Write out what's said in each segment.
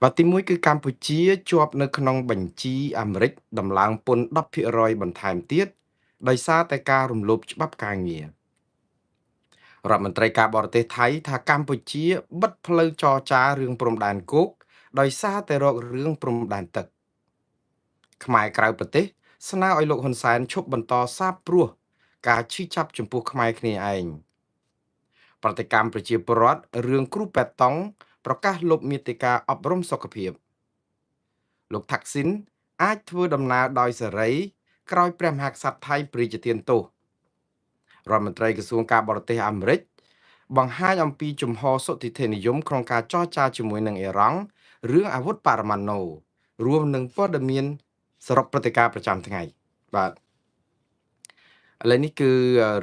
vàទីមួយគឺកម្ពុជាជាប់នៅក្នុងបញ្ជីអាមេរិកដំឡើងពន្ធ10%បន្ថែមទៀតដោយសារតែការរំលោភច្បាប់ការងាររដ្ឋមន្ត្រីការបរទេសថៃថាកម្ពុជាបិទផ្លូវចរចារឿងព្រំដែនគោកដោយសារតែរករឿងព្រំដែនទឹកខ្មែរក្រៅប្រទេសស្នើឲ្យលោកហ៊ុនសែនឈប់បន្តសាបព្រោះការឈឺចាប់ចំពោះខ្មែរគ្នាឯងប្រតិកម្មប្រជាពលរដ្ឋរឿងគ្រូប៉ែតតុងប្រកាសលុបមាតិកាអប់រំសុខភាពលោកថាក់ស៊ីនអាចធ្វើដំណើរដោយសេរីក្រោយព្រះមហាក្សត្រថៃព្រះរាជទានទោសរដ្ឋមន្ត្រីក្រសួងការបរទេសអាមេរិកបង្ហាញអំពីជំហរសុតិធិនិយមក្នុងការចរចាជាមួយនឹងអ៊ីរ៉ង់រឿងអាវុធបរមាណូរួមនឹងព័ត៌មានសរុបព្រឹត្តិការណ៍ប្រចាំថ្ងៃបាទឥឡូវនេះគឺ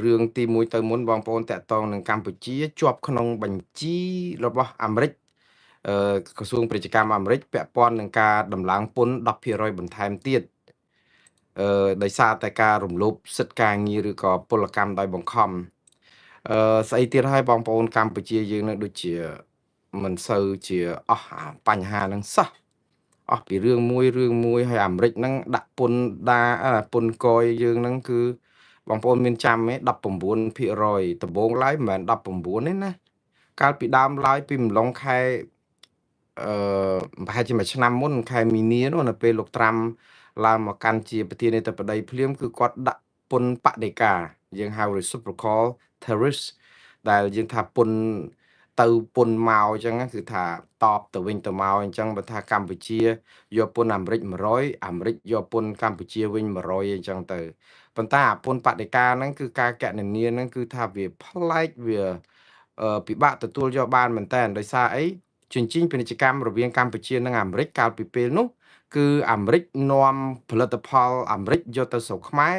រឿងទី1ទៅមុនបងប្អូនតាក់ទងនឹងកម្ពុជាជាប់ក្នុងបញ្ជីរបស់អាមេរិកក្រសួងពាណិជ្ជកម្មអាមេរិកពាក់ព័ន្ធនឹងការដំឡើងពន្ធ10%បន្ថែមទៀតដោយសារតែការរំលោភសិទ្ធិការងារឬក៏ពលកម្មដោយបង្ខំស្អីទៀតហើយបងប្អូនកម្ពុជាយើងនឹងដូចជាមិនសូវជាអស់បញ្ហានឹងសោះអស់ពីរឿងមួយហើយអាមេរិកហ្នឹងដាក់ពន្ធពន្ធកយយើងហ្នឹងគឺបងប្អូនមានចាំទេ19%ដំបូងឡើយមិនមែន19ទេណាកាលពីដើមឡើយពីម្លងខែប្រហែលជាមួយឆ្នាំមុនខែមីនានោះនៅពេលលោកត្រាំឡើងមកកាន់ជាប្រធានាធិបតីភ្លាមគឺគាត់ដាក់ពន្ធបដិការយើងហៅ reciprocal tariffs ដែលយើងថាពន្ធទៅពន្ធមកអញ្ចឹងគឺថាតបទៅវិញទៅមកអញ្ចឹងបើថាកម្ពុជាយកពន្ធអាមេរិក100អាមេរិកយកពន្ធកម្ពុជាវិញ100អញ្ចឹងទៅប៉ុន្តែអាពន្ធបដិការហ្នឹងគឺការកណនាហ្នឹងគឺថាវាប្លែកវាពិបាកទទួលយកបានមែនតើដោយសារអីជញ្ជីងពាណិជ្ជកម្មរវាងកម្ពុជានិងអាមេរិកកាលពីពេលនោះគឺអាមេរិកនាំផលិតផលអាមេរិកយកទៅស្រុកខ្មែរ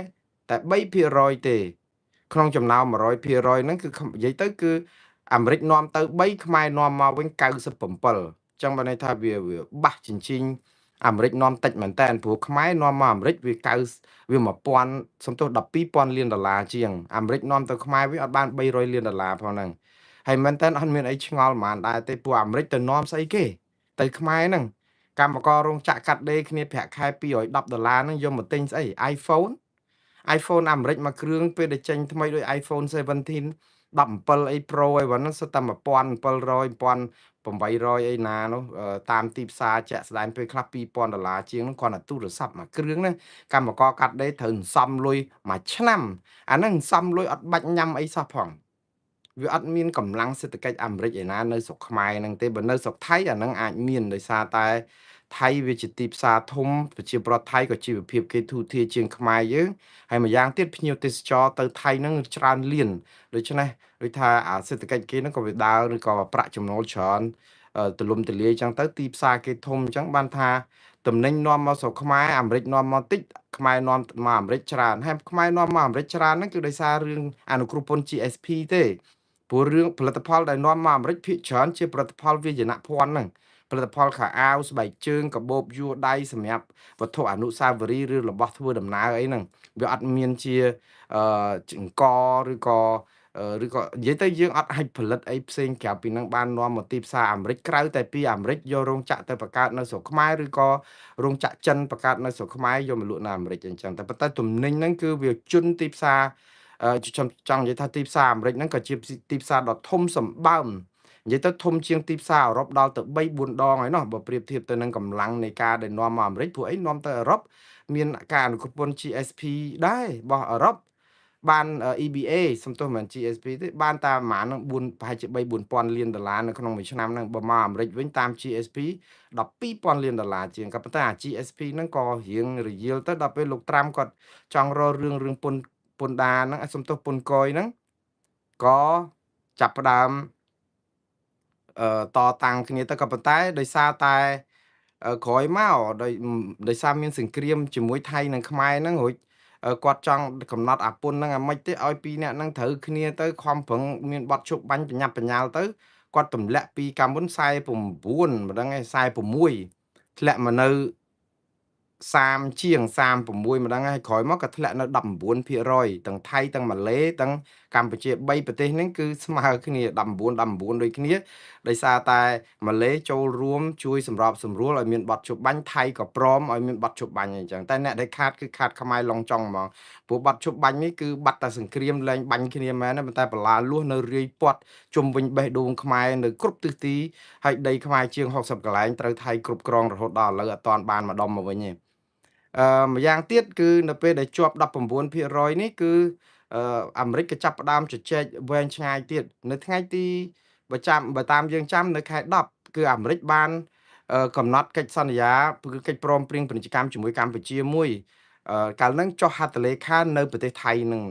តែ3%ទេក្នុងចំណោម100%ហ្នឹងគឺនិយាយទៅគឺអាមេរិកនាំទៅ3ខ្មែរនាំមកវិញ97អញ្ចឹងបានន័យថាវាបាសជញ្ជីងអាមេរិកនាំតិចមែនតើព្រោះខ្មែរនាំមកអាមេរិកវា1000សំទោស12,000លានដុល្លារជាងអាមេរិកនាំទៅខ្មែរវិញអត់បាន300លានដុល្លារផងហ្នឹងហើយមែនតើអត់មានអីឆ្ងល់ហ្មងដែរទេពួកអាមេរិកទៅនាំស្អីគេទៅខ្មែរហ្នឹងកម្មកររោងចក្រកាត់ដេរគ្នាប្រាក់ខែ210ដុល្លារហ្នឹងយកមកទិញស្អី iPhone អាមេរិកមួយគ្រឿងពេលដែលចេញថ្មីដូច iPhone 17 17អី Pro អីហ្នឹងសុទ្ធតែ1700 1800អីណានោះតាមទីផ្សារជាក់ស្ដែងពេលខ្លះ2000ដុល្លារជាងហ្នឹងគ្រាន់តែទូរស័ព្ទមួយគ្រឿងហ្នឹងកម្មករកាត់ដេរត្រូវសន្សំលុយមួយឆ្នាំអាហ្នឹងសន្សំលុយអត់បាច់ញ៉ាំអីសោះផងវាអត់មានកម្លាំងសេដ្ឋកិច្ចអាមេរិកឯណានៅស្រុកខ្មែរហ្នឹងទេបើនៅស្រុកថៃអាហ្នឹងអាចមានដោយសារតែថៃវាជាទីផ្សារធំប្រជាពលរដ្ឋថៃក៏ជីវភាពគេធូរធារជាងខ្មែរយើងហើយម្យ៉ាងទៀតភ្ញៀវទេសចរទៅថៃហ្នឹងច្រើនលានដូច្នេះដូចថាអាសេដ្ឋកិច្ចគេហ្នឹងក៏វាដើរឬក៏ប្រាក់ចំណូលច្រើនទលំទលាយចឹងទៅទីផ្សារគេធំអញ្ចឹងបានថាតំណែងនាំមកស្រុកខ្មែរអាមេរិកនាំមកតិចខ្មែរនាំមកអាមេរិកច្រើនហើយខ្មែរនាំមកអាមេរិកច្រើនហ្នឹងគឺដោយសាររឿងអនុគ្រោះពន្ធ GSP ទេព្រោះរឿងផលិតផលដែលនាំមកអាមេរិកភាគច្រើនជាផលិតផលវាយនភ័ណ្ឌហ្នឹងផលិតផលខោអាវស្បែកជើងកាបូបយួរដៃសម្រាប់វត្ថុអនុស្សាវរីយ៍ឬរបស់ធ្វើដំណើរអីហ្នឹងវាអត់មានជាចង្កឬក៏និយាយទៅយើងអត់អាចផលិតអីផ្សេងក្រៅពីនឹងបាននាំមកទីផ្សារអាមេរិកក្រៅតែពីអាមេរិកយករោងចក្រទៅបង្កើតនៅស្រុកខ្មែរឬក៏រោងចក្រចិនបង្កើតនៅស្រុកខ្មែរយកមកលក់នៅអាមេរិកអញ្ចឹងតែប៉ុន្តែទំនិញហ្នឹងគឺវាជន់ទីផ្សារចង់និយាយថាទីផ្សារអាមេរិកហ្នឹងក៏ជាទីផ្សារដ៏ធំសម្បើមនិយាយទៅធំជាងទីផ្សារអឺរ៉ុបដល់ទៅ3-4ដងហើយណោះបើប្រៀបធៀបទៅនឹងកម្លាំងនៃការដែលនាំមកអាមេរិកព្រោះអីនាំទៅអឺរ៉ុបមានការអនុគ្រោះពន្ធ GSP ដែររបស់អឺរ៉ុបបាន EBA សំទោសមិន GSP ទេបានតាមប្រហែលនឹង4ប្រហែលជា3-4000លានដុល្លារនៅក្នុងមួយឆ្នាំហ្នឹងបើមកអាមេរិកវិញតាម GSP 12000លានដុល្លារជាងក៏ប៉ុន្តែអា GSP ហ្នឹងក៏រៀងរយាលទៅដល់ពេលលោកត្រាំគាត់ចង់រករឿងពន្ធដារហ្នឹងសំទោសពន្ធកយហ្នឹងក៏ចាប់ផ្ដើមតតាំងគ្នាទៅក៏ប៉ុន្តែដោយសារតែក្រោយមកដោយសារមានសង្គ្រាមជាមួយថៃនិងខ្មែរហ្នឹងរួចគាត់ចង់កំណត់អាពន្ធហ្នឹងអាម៉េចទេឲ្យពីរនាក់ហ្នឹងត្រូវគ្នាទៅខំប្រឹងមានបទជោគបាញ់ប្រញាប់ប្រញាល់ទៅគាត់ទម្លាក់ពីកាលមុន49មិនដឹងឯង46ធ្លាក់មកនៅ30ជាង36ម្ដងហើយក្រោយមកក៏ធ្លាក់នៅ19%ទាំងថៃទាំងម៉ាឡេទាំងកម្ពុជា3ប្រទេសហ្នឹងគឺស្មើគ្នា19ដូចគ្នា ដោយសារតែម៉ាឡេចូលរួមជួយសម្របសម្រួលឲ្យមានបទជបាញ់ថៃក៏ព្រមឲ្យមានបទជបាញ់អីចឹងតែអ្នកដែលខាតគឺខាតខ្មែរឡុងចុងហ្មងព្រោះបទជបាញ់នេះគឺបាត់តែសង្គ្រាមលែងបាញ់គ្នាមែនទេប៉ុន្តែបលាលួសនៅរាយព័ទ្ធជុំវិញបេះដូងខ្មែរនៅគ្រប់ទិសទីហើយដីខ្មែរជាង60កន្លែងត្រូវថៃគ្រប់គ្រងរហូតដល់ឥឡូវអត់ទាន់បានម្ដុំមកវិញទេម្យ៉ាងទៀតគឺនៅពេលដែលជាប់19%នេះគឺអាមេរិកក៏ចាប់ផ្ដើមជជែកវែងឆ្ងាយទៀតនៅថ្ងៃទីបើតាមយើងចាំនៅខែ10គឺអាមេរិកបានកំណត់កិច្ចសន្យាគឺកិច្ចព្រមព្រៀងពាណិជ្ជកម្មជាមួយកម្ពុជាមួយកាលហ្នឹងចុះហត្ថលេខានៅប្រទេសថៃនឹង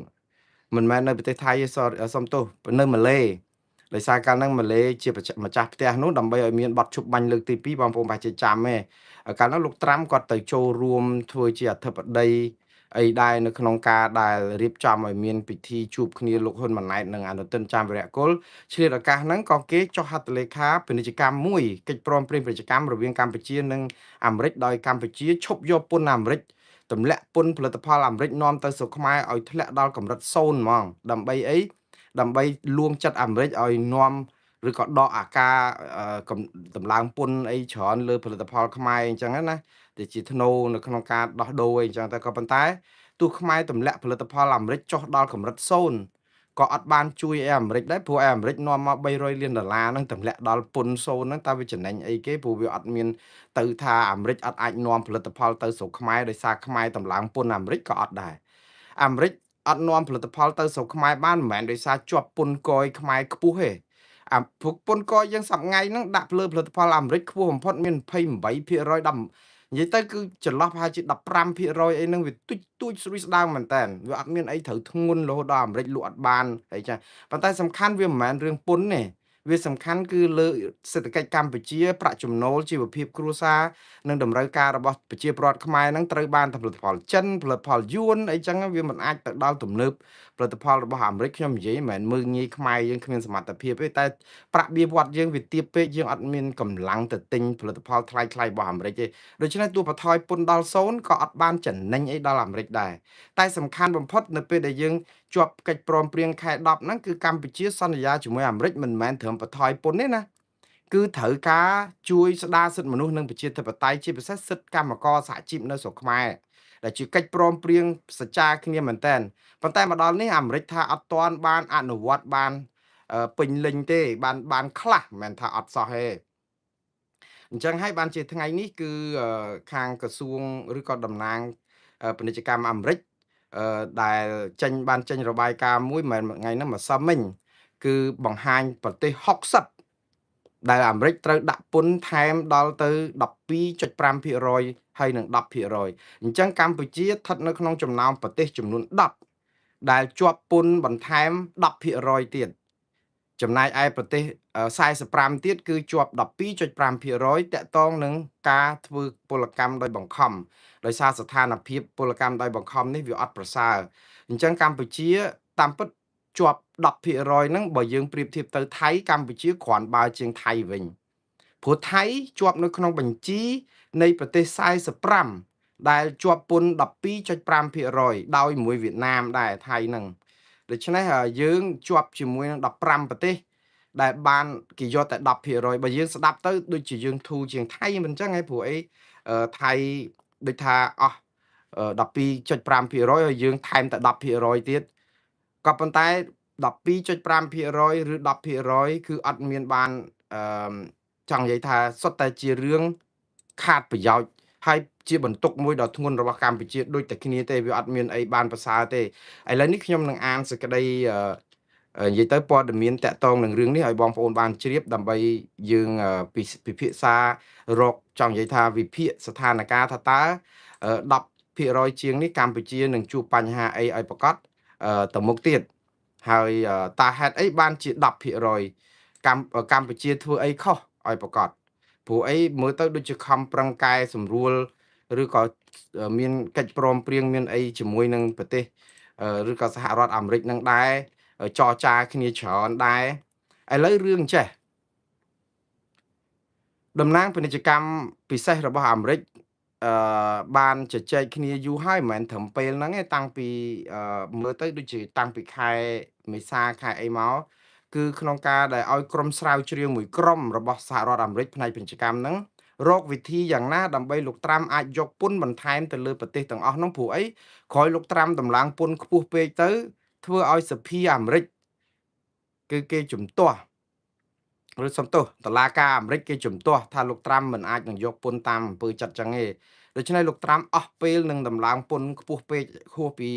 មិនមែននៅប្រទេសថៃទេសុំទោសនៅម៉ាឡេដោយសារកាលហ្នឹងម៉ាឡេជាម្ចាស់ផ្ទះនោះដើម្បីឲ្យមានបទឈប់បាញ់លើកទី2បងប្អូនប្រហែលជាចាំទេកាលហ្នឹងលោកត្រាំគាត់ទៅចូលរួមធ្វើជាអធិបតីអីដែរនៅក្នុងការដែលរៀបចំឲ្យមានពិធីជួបគ្នាលោកហ៊ុនម៉ាណែតនិងអនុទិនចាមវីរៈគុលឆ្លៀតឱកាសហ្នឹងក៏គេចុះហត្ថលេខាពាណិជ្ជកម្មមួយកិច្ចព្រមព្រៀងពាណិជ្ជកម្មរវាងកម្ពុជានិងអាមេរិកដោយកម្ពុជាឈប់យកពន្ធអាមេរិកទម្លាក់ពន្ធផលិតផលអាមេរិកនាំទៅស្រុកខ្មែរឲ្យធ្លាក់ដល់កម្រិត0ហ្មងដើម្បីអីដើម្បីលួងចិត្តអាមេរិកឲ្យនាំឬក៏ដកអាការតម្លើងពន្ធអីច្រើនលើផលិតផលខ្មែរអញ្ចឹងណាដែលជាធ្នូនៅក្នុងការដោះដូរអីអញ្ចឹងតែក៏ប៉ុន្តែទោះខ្មែរទម្លាក់ផលិតផលអាមេរិកចុះដល់កម្រិត0ក៏អត់បានជួយឲ្យអាមេរិកដែរព្រោះអាមេរិកនាំមក$300លានហ្នឹងទម្លាក់ដល់ពន្ធ0ហ្នឹងតើវាចំណេញអីគេព្រោះវាអត់មានទៅថាអាមេរិកអត់អាចនាំផលិតផលទៅស្រុកខ្មែរដោយសារខ្មែរតម្លើងពន្ធអាមេរិកក៏អត់ដែរអាមេរិកអត់នាំផលិតផលទៅស្រុកខ្មែរបានមិនមែនដោយសារជាប់ពន្ធគយខ្មែរខ្ពស់ទេពុកពន្ធគយយើងសប្ងៃហ្នឹងដាក់លើផលិតផលអាមេរិកខ្ពស់បំផុតមាន28%10និយាយទៅគឺចន្លោះប្រហែលជា15%អីហ្នឹងវាទុចទួចស្រួយស្ដើងមែនតើវាអត់មានអីត្រូវធ្ងន់រហូតដល់អាមេរិកលក់អត់បានអីចឹងប៉ុន្តែសំខាន់វាមិនមែនរឿងពន្ធទេវាសំខាន់គឺលើសេដ្ឋកិច្ចកម្ពុជាប្រាក់ចំណូលជីវភាពគ្រួសារនិងតម្រូវការរបស់ប្រជាពលរដ្ឋខ្មែរហ្នឹងត្រូវបានតែផលិតផលចិនផលិតផលយួនអីចឹងវាមិនអាចទៅដល់ទំនើបផលិតផលរបស់អាមេរិកខ្ញុំនិយាយមិនមែនមើងងាយខ្មែរយើងគ្មានសមត្ថភាពទេតែប្រាក់បៀវត្សយើងវាទាបពេកយើងអត់មានកម្លាំងទៅទិញផលិតផលថ្លៃៗរបស់អាមេរិកទេដូច្នេះទោះបន្ថយពន្ធដល់0ក៏អត់បានចំណេញអីដល់អាមេរិកដែរតែសំខាន់បំផុតនៅពេលដែលយើងជាប់កិច្ចព្រមព្រៀងខែ10ហ្នឹងគឺកម្ពុជាសន្យាជាមួយអាមេរិកមិនមែនត្រឹមបន្ថយពន្ធទេណាគឺត្រូវការជួយស្ដារសិទ្ធិមនុស្សនិងប្រជាធិបតេយ្យជាពិសេសសិទ្ធិកម្មករសហជីពនៅស្រុកខ្មែរដែលជាកិច្ចព្រមព្រៀងសច្ចាគ្នាមែនតើប៉ុន្តែមកដល់នេះអាមេរិកថាអត់ទាន់បានអនុវត្តបានពេញលេញទេបានខ្លះមិនមែនថាអត់សោះទេអញ្ចឹងហើយបានជាថ្ងៃនេះគឺខាងក្រសួងឬក៏តំណាងពាណិជ្ជកម្មអាមេរិកដែលបានចេញរបាយការណ៍មួយមិនមែនថ្ងៃហ្នឹងម្សិលមិញគឺបង្ហាញប្រទេស60ដែលអាមេរិកត្រូវដាក់ពន្ធថែមដល់ទៅ12.5%ហើយនឹង10%អញ្ចឹងកម្ពុជាស្ថិតនៅក្នុងចំណោមប្រទេសចំនួន10ដែលជាប់ពន្ធបន្ថែម10%ទៀតចំណែកឯប្រទេស45ទៀតគឺជាប់12.5%តាក់ទងនឹងការធ្វើពលកម្មដោយបង្ខំដោយសារស្ថានភាពពលកម្មដោយបង្ខំនេះវាអត់ប្រសើរអញ្ចឹងកម្ពុជាតាមពិតជាប់10%ហ្នឹងបើយើងប្រៀបធៀបទៅថៃកម្ពុជាគ្រាន់បើជាងថៃវិញព្រោះថៃជាប់នៅក្នុងបញ្ជីនៃប្រទេស45ដែលជាប់ពន្ធ12.5%ដោយមួយវៀតណាមដែរថៃហ្នឹងដូច្នេះយើងជាប់ជាមួយនឹង15ប្រទេសដែលបានគេយកតែ10%បើយើងស្ដាប់ទៅដូចជាយើងធូរជាងថៃមិនអញ្ចឹងហ៎ព្រោះអីថៃដូចថាអស់12.5%ហើយយើងថែមតែ10%ទៀតក៏ប៉ុន្តែ12.5%ឬ10%គឺអត់មានបានអឺចង់និយាយថាសុទ្ធតែជារឿងខាតប្រយោជន៍ហើយជាបន្ទុកមួយដ៏ធ្ងន់របស់កម្ពុជាដូចតែគ្នាទេវាអត់មានអីបានប្រសើរទេឥឡូវនេះខ្ញុំនឹងអានសេចក្តីនិយាយទៅព័ត៌មានតាក់ទងនឹងរឿងនេះឲ្យបងប្អូនបានជ្រាបដើម្បីយើងពិភាក្សារកចង់និយាយថាវិភាគស្ថានភាពថាតើ10%ជាងនេះកម្ពុជានឹងជួបបញ្ហាអីឲ្យប្រកបទៅមុខទៀតហើយតើហេតុអីបានជា10%កម្ពុជាធ្វើអីខុសឲ្យប្រកបព្រោះអីមើលទៅដូចជាខំប្រឹងកែសម្រួលឬក៏មានកិច្ចព្រមព្រៀងមានអីជាមួយនឹងប្រទេសឬក៏សហរដ្ឋអាមេរិកនឹងដែរចរចាគ្នាច្រើនដែរឥឡូវរឿងចេះតំណាងពាណិជ្ជកម្មពិសេសរបស់អាមេរិកបានជជែកគ្នាយូរហើយមិនមែនត្រឹមពេលហ្នឹងទេតាំងពីមើលទៅដូចជាតាំងពីខែមេសាខែអីមក គឺក្នុងការដែលឲ្យក្រុមស្រាវជ្រាវមួយក្រុមរបស់សហរដ្ឋអាមេរិកផ្នែកពាណិជ្ជកម្មហ្នឹងរកវិធីយ៉ាងណាដើម្បីលោកត្រាំអាចយកពន្ធបន្ថែមទៅលើប្រទេសទាំងអស់ហ្នឹងព្រោះអីក្រោយលោកត្រាំតម្លើងពន្ធខ្ពស់ពេកទៅធ្វើឲ្យសភាអាមេរិកគឺគេជំទាស់ឬសំទោសតុលាការអាមេរិកគេជំទាស់ថាលោកត្រាំមិនអាចនឹងយកពន្ធតាមអំពើចិត្តចឹងទេដូច្នេះលោកត្រាំអស់ពេលនឹងតម្លើងពន្ធខ្ពស់ពេកហួសពី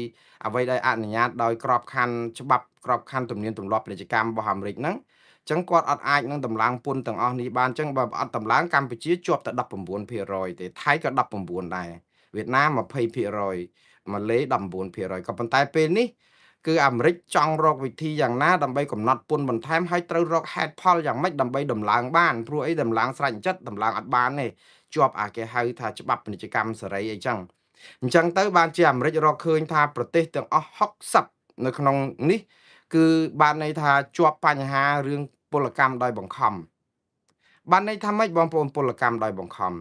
អ្វីដែលអនុញ្ញាតដោយក្របខ័ណ្ឌច្បាប់ក្របខ័ណ្ឌទំនៀមទម្លាប់ពាណិជ្ជកម្មរបស់អាមេរិកហ្នឹងចឹងគាត់អត់អាចនឹងតម្លើងពន្ធទាំងអស់នេះបានចឹងបើអត់តម្លើងកម្ពុជាជាប់តែ19%ទេថៃក៏19ដែរវៀតណាម20%ម៉ាឡេ19%ក៏ប៉ុន្តែពេលនេះគឺអាមេរិកចង់រកវិធីយ៉ាងណាដើម្បីកំណត់ពន្ធបន្ថែមហើយត្រូវរកហេតុផលយ៉ាងម៉េចដើម្បីដំឡើងបានព្រោះអីដំឡើងស្រេចចិត្តដំឡើងអត់បានទេជាប់អាគេហៅថាច្បាប់ពាណិជ្ជកម្មសេរីអីចឹងអញ្ចឹងទៅបានជាអាមេរិករកឃើញថាប្រទេសទាំងអស់60នៅក្នុងនេះគឺបានន័យថាជាប់បញ្ហារឿងពលកម្មដោយបង្ខំបានន័យថាម៉េចបងប្អូនពលកម្មដោយបង្ខំ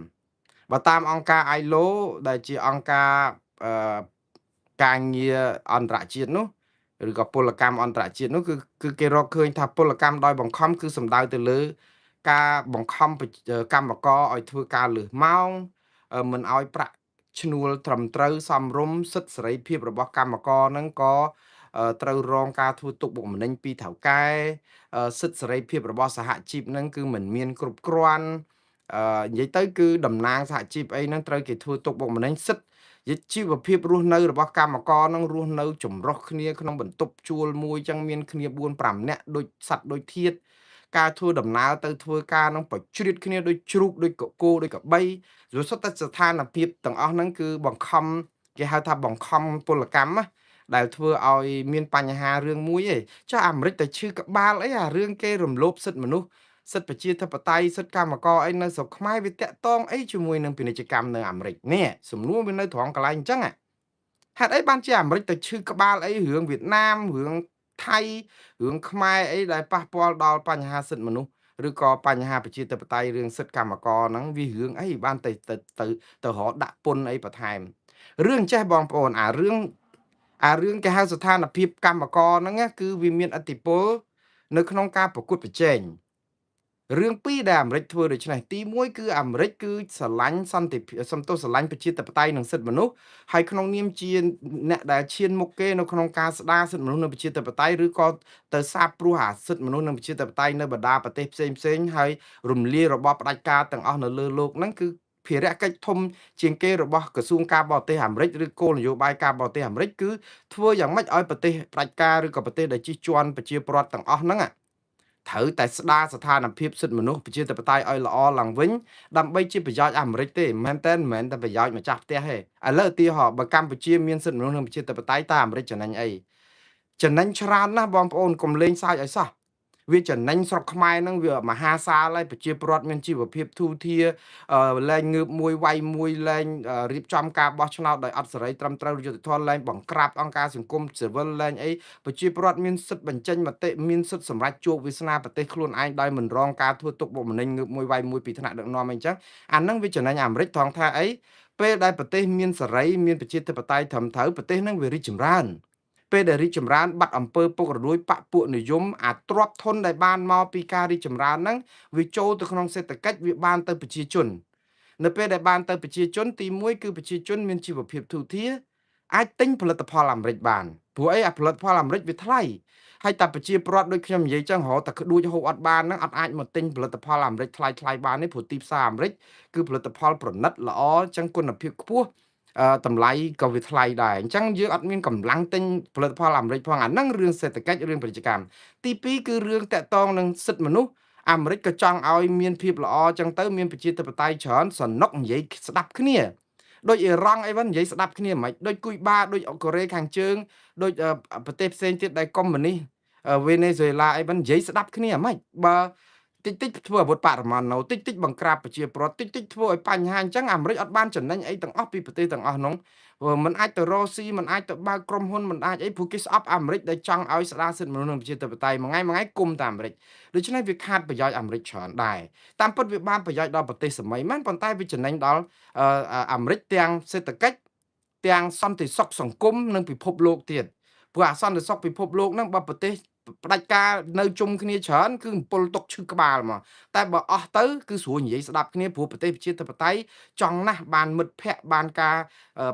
បើតាមអង្គការ ILO ដែលជាអង្គការអឺការងារអន្តរជាតិនោះឬក៏ពលកម្មអន្តរជាតិនោះគឺគេរកឃើញថាពលកម្មដោយបង្ខំគឺសំដៅទៅលើការបង្ខំកម្មករឲ្យធ្វើការលើសម៉ោងមិនឲ្យប្រាក់ឈ្នួលត្រឹមត្រូវសមរម្យសិទ្ធិសេរីភាពរបស់កម្មករហ្នឹងក៏ត្រូវរងការធ្វើទុកបុកម្នេញពីថៅកែសិទ្ធិសេរីភាពរបស់សហជីពហ្នឹងគឺមិនមានគ្រប់គ្រាន់និយាយទៅគឺតំណាងសហជីពអីហ្នឹងត្រូវគេធ្វើទុកបុកម្នេញសិទ្ធិជីវភាពរស់នៅរបស់កម្មករនឹងរស់នៅចម្រុះគ្នាក្នុងបន្ទប់ជួលមួយចឹងមានគ្នា4-5នាក់ដូចសត្វដូចធាតការធ្វើដំណើរទៅធ្វើការនឹងប្រជ្រៀតគ្នាដូចជ្រូកដូចកកូដូចកបីយល់សុទ្ធតែស្ថានភាពទាំងអស់ហ្នឹងគឺបង្ខំគេហៅថាបង្ខំពលកម្មណាដែលធ្វើឲ្យមានបញ្ហារឿងមួយឯងចាអាមេរិកតែឈឺក្បាលអីអារឿងគេរំលោភសិទ្ធិមនុស្សសិទ្ធិប្រជាធិបតេយ្យសិទ្ធិកម្មករអីនៅស្រុកខ្មែរវាតាក់ទងអីជាមួយនឹងពាណិជ្ជកម្មនៅអាមេរិកនេះសំណួរវានៅត្រង់កន្លែងអញ្ចឹងហេតុអីបានជាអាមេរិកទៅឈឺក្បាលអីរឿងវៀតណាមរឿងថៃរឿងខ្មែរអីដែលប៉ះពាល់ដល់បញ្ហាសិទ្ធិមនុស្សឬក៏បញ្ហាប្រជាធិបតេយ្យរឿងសិទ្ធិកម្មករហ្នឹងវារឿងអីបានទៅរកដាក់ពន្ធអីបន្ថែមរឿងចេះបងប្អូនអារឿងគេហៅស្ថានភាពកម្មករហ្នឹងគឺវាមានឥទ្ធិពលនៅក្នុងការប្រកួតប្រជែងរឿងពីរដែលអាមេរិកធ្វើដូច្នេះទី1គឺអាមេរិកគឺស្រឡាញ់សន្តិភាពសំទោសស្រឡាញ់ប្រជាធិបតេយ្យនិងសិទ្ធិមនុស្សហើយក្នុងនាមជាអ្នកដែលឈានមុខគេនៅក្នុងការស្ដារសិទ្ធិមនុស្សនិងប្រជាធិបតេយ្យឬក៏ទៅសាបព្រោះអាសិទ្ធិមនុស្សនិងប្រជាធិបតេយ្យនៅបណ្ដាប្រទេសផ្សេងហើយរំលាយរបបផ្ដាច់ការទាំងអស់នៅលើโลกហ្នឹងគឺភារកិច្ចធំជាងគេរបស់ក្រសួងការបរទេសអាមេរិកឬគោលនយោបាយការបរទេសអាមេរិកគឺធ្វើយ៉ាងម៉េចឲ្យប្រទេសផ្ដាច់ការឬក៏ប្រទេសដែលជិះជាន់ប្រជាពលរដ្ឋទាំងអស់ហ្នឹងត្រូវតែស្ដារស្ថានភាពសិទ្ធិមនុស្សប្រជាធិបតេយ្យឲ្យល្អឡើងវិញដើម្បីជាប្រយោជន៍អាមេរិកទេមិនមែនតែប្រយោជន៍ម្ចាស់ផ្ទះទេឥឡូវឧទាហរណ៍បើកម្ពុជាមានសិទ្ធិមនុស្សនិងប្រជាធិបតេយ្យតើអាមេរិកចំណេញអីចំណេញច្រើនណាស់បងប្អូនកុំលេងសើចឲ្យសោះវាចំណេញស្រុកខ្មែរហ្នឹងវាមហាសាលហើយប្រជាពលរដ្ឋមានជីវភាពធូរធារលែងងើបមួយវាយមួយលែងរៀបចំការបោះឆ្នោតដោយអត់សេរីត្រឹមត្រូវយុត្តិធម៌លែងបង្ក្រាបអង្គការសង្គមស៊ីវិលលែងអីប្រជាពលរដ្ឋមានសិទ្ធិបញ្ចេញមតិមានសិទ្ធិសម្រេចជោគវាសនាប្រទេសខ្លួនឯងដោយមិនរងការធ្វើទុកបុកម្នេញងើបមួយវាយមួយពីថ្នាក់ដឹកនាំអីចឹងអាហ្នឹងវាចំណេញអាមេរិកត្រង់ថាអីពេលដែលប្រទេសមានសេរីមានប្រជាធិបតេយ្យត្រឹមត្រូវប្រទេសហ្នឹងវារីកចម្រើនពេលដែលរីកចម្រើនបាត់អំពើពុករលួយបកពួកនិយមអាទ្របធនដែលបានមកពីការរីកចម្រើនហ្នឹងវាចូលទៅក្នុងសេដ្ឋកិច្ចវាបានទៅប្រជាជននៅពេលដែលបានទៅប្រជាជនទី1គឺប្រជាជនមានជីវភាពធូរធារអាចទិញផលិតផលអាមេរិកបានព្រោះអីអាផលិតផលអាមេរិកវាថ្លៃហើយតែប្រជាពលរដ្ឋដូចខ្ញុំនិយាយចឹងរហូតតែក្ដួចហូបអត់បានហ្នឹងអត់អាចមកទិញផលិតផលអាមេរិកថ្លៃបានទេព្រោះទីផ្សារអាមេរិកគឺផលិតផលប្រណិតល្អចឹងគុណភាពខ្ពស់តម្លៃក៏វាថ្លៃដែរអញ្ចឹងយើងអត់មានកម្លាំងទិញផលិតផលអាមេរិកផងអាហ្នឹងរឿងសេដ្ឋកិច្ចរឿងពាណិជ្ជកម្មទី2គឺរឿងតាក់ទងនឹងសិទ្ធិមនុស្សអាមេរិកក៏ចង់ឲ្យមានភាពល្អចឹងទៅមានប្រជាធិបតេយ្យច្រើនសនុកនិយាយស្ដាប់គ្នាដូចអ៊ីរ៉ង់អីហ្នឹងនិយាយស្ដាប់គ្នាមិនដូចគុយបាដូចកូរ៉េខាងជើងដូចប្រទេសផ្សេងទៀតដែលកុម្មុយនីសវេណេស៊ុយឡាអីហ្នឹងនិយាយស្ដាប់គ្នាមិនបើតិចធ្វើអាវុធបរមាណូតិចបង្ក្រាបប្រជាពលរដ្ឋតិចធ្វើឲ្យបញ្ហាអញ្ចឹងអាមេរិកអត់បានចំណេញអីទាំងអស់ពីប្រទេសទាំងអស់នោះมันអាចទៅរកស៊ីมันអាចទៅបើកក្រុមហ៊ុនมันអាចអីព្រោះគេស្អប់អាមេរិកដែលចង់ឲ្យស្ដារសិទ្ធិមនុស្សនិងប្រជាធិបតេយ្យមួយថ្ងៃគុំតែអាមេរិកដូច្នេះវាខាតប្រយោជន៍អាមេរិកច្រើនដែរតាមពិតវាបានប្រយោជន៍ដល់ប្រទេសសម័យមែនប៉ុន្តែវាចំណេញដល់អាមេរិកទាំងសេដ្ឋកិច្ចទាំងសន្តិសុខសង្គមនិងពិភពលោកទៀតព្រោះអាសន្តិសុខពិភពលោកហ្នឹងបើប្រទេស ផ្ដាច់ការនៅជុំគ្នាច្រើនគឺអំពុលຕົកឈឺក្បាលមកតែបើអស់ទៅគឺស្រួលនិយាយស្ដាប់គ្នាព្រោះប្រទេសប្រជាធិបតេយ្យចង់ណាស់បានមិត្តភ័ក្តិបានការ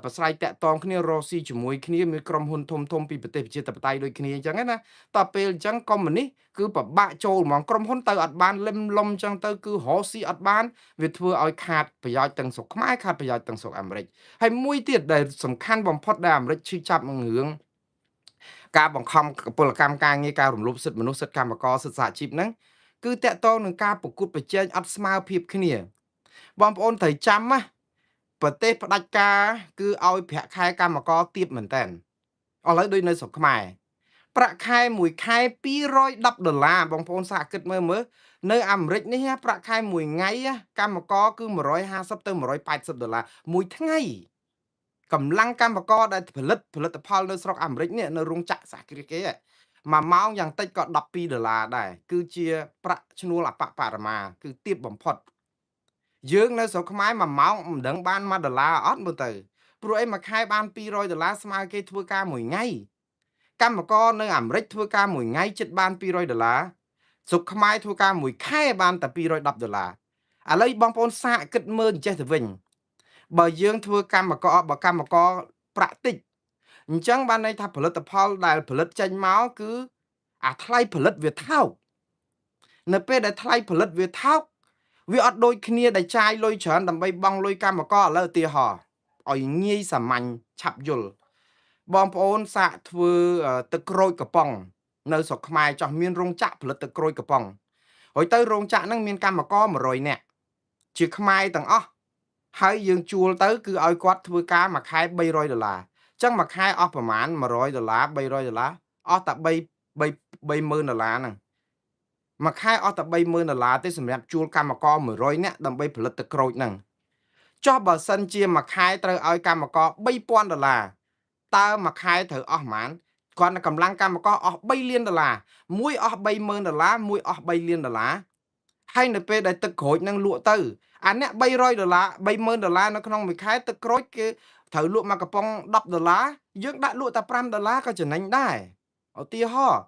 ប្រស្រ័យតាក់ទងគ្នារកស៊ីជាមួយគ្នាមានក្រុមហ៊ុនធំៗពីប្រទេសប្រជាធិបតេយ្យដូចគ្នាអញ្ចឹងណាតទៅពេលអញ្ចឹងកុម្មុយនីសគឺពិបាកចូលហ្មងក្រុមហ៊ុនទៅអត់បានលឹមលំអញ្ចឹងទៅគឺរកស៊ីអត់បានវាធ្វើឲ្យខាតប្រយោជន៍ទាំងស្រុកខ្មែរខាតប្រយោជន៍ទាំងស្រុកអាមេរិកហើយមួយទៀតដែលសំខាន់បំផុតដែលអាមេរិកឈឺចាប់នឹងរឿងការបង្ខំពលកម្មការងារការរំលោភសិទ្ធិមនុស្សសិទ្ធិកម្មករសិទ្ធិសហជីពហ្នឹងគឺតកតងនឹងការប្រកួតប្រជែងអត់ស្មើភាពគ្នាបងប្អូនត្រូវចាំណាប្រទេសផ្ដាច់ការគឺឲ្យប្រាក់ខែកម្មករទាបមែនតើឥឡូវដូចនៅស្រុកខ្មែរប្រាក់ខែមួយខែ$210បងប្អូនសាកគិតមើលនៅអាមេរិកនេះប្រាក់ខែមួយថ្ងៃកម្មករគឺ$150ទៅ$180មួយថ្ងៃកម្លាំងកម្មករដែលផលិតផលនៅស្រុកអាមេរិកនេះនៅរោងចក្រសហគ្រាសគេមួយម៉ោងយ៉ាងតិចក៏$12ដែរគឺជាប្រាក់ឈ្នួលអបបរមាគឺទាបបំផុតយើងនៅស្រុកខ្មែរមួយម៉ោងមិនដឹងបាន$1អត់មើលទៅព្រោះអីមួយខែបាន$200ស្មើគេធ្វើការមួយថ្ងៃកម្មករនៅអាមេរិកធ្វើការមួយថ្ងៃជិតបាន$200ស្រុកខ្មែរធ្វើការមួយខែបានតែ$210ឥឡូវបងប្អូនសាកគិតមើលចេះទៅវិញបើយើងធ្វើកម្មករបើកម្មករប្រាក់តិចអញ្ចឹងបានន័យថាផលិតផលដែលផលិតចេញមកគឺអាថ្លៃផលិតវាថោកនៅពេលដែលថ្លៃផលិតវាថោកវាអត់ដូចគ្នាដែលចាយលុយច្រើនដើម្បីបង់លុយកម្មករឥឡូវឧទាហរណ៍ឲ្យងាយសាមញ្ញឆាប់យល់បងប្អូនសាកធ្វើទឹកក្រូចកំប៉ុងនៅស្រុកខ្មែរចោះមានរោងចក្រផលិតទឹកក្រូចកំប៉ុងហើយទៅរោងចក្រហ្នឹងមានកម្មករ100នាក់ជាខ្មែរទាំងអស់ហើយយើងជួលទៅគឺឲ្យគាត់ធ្វើការមួយខែ$300អញ្ចឹងមួយខែអស់ប្រមាណ$100 $300អស់តែ$30000ហ្នឹងមួយខែអស់តែ$30000ទេសម្រាប់ជួលកម្មករ100នាក់ដើម្បីផលិតទឹកក្រូចហ្នឹងចុះបើសិនជាមួយខែត្រូវឲ្យកម្មករ$3000តើមួយខែត្រូវអស់ប៉ុន្មានគាត់កម្លាំងកម្មករអស់$3លានមួយអស់$30000មួយអស់$3លានហើយនៅពេលដែលទឹកក្រូចនឹងលក់ទៅអាអ្នក$300 $30000នៅក្នុងមួយខែទឹកក្រូចគេត្រូវលក់មកកំប៉ុង$10យើងដាក់លក់តែ$5ក៏ចំណេញដែរឧទាហរណ៍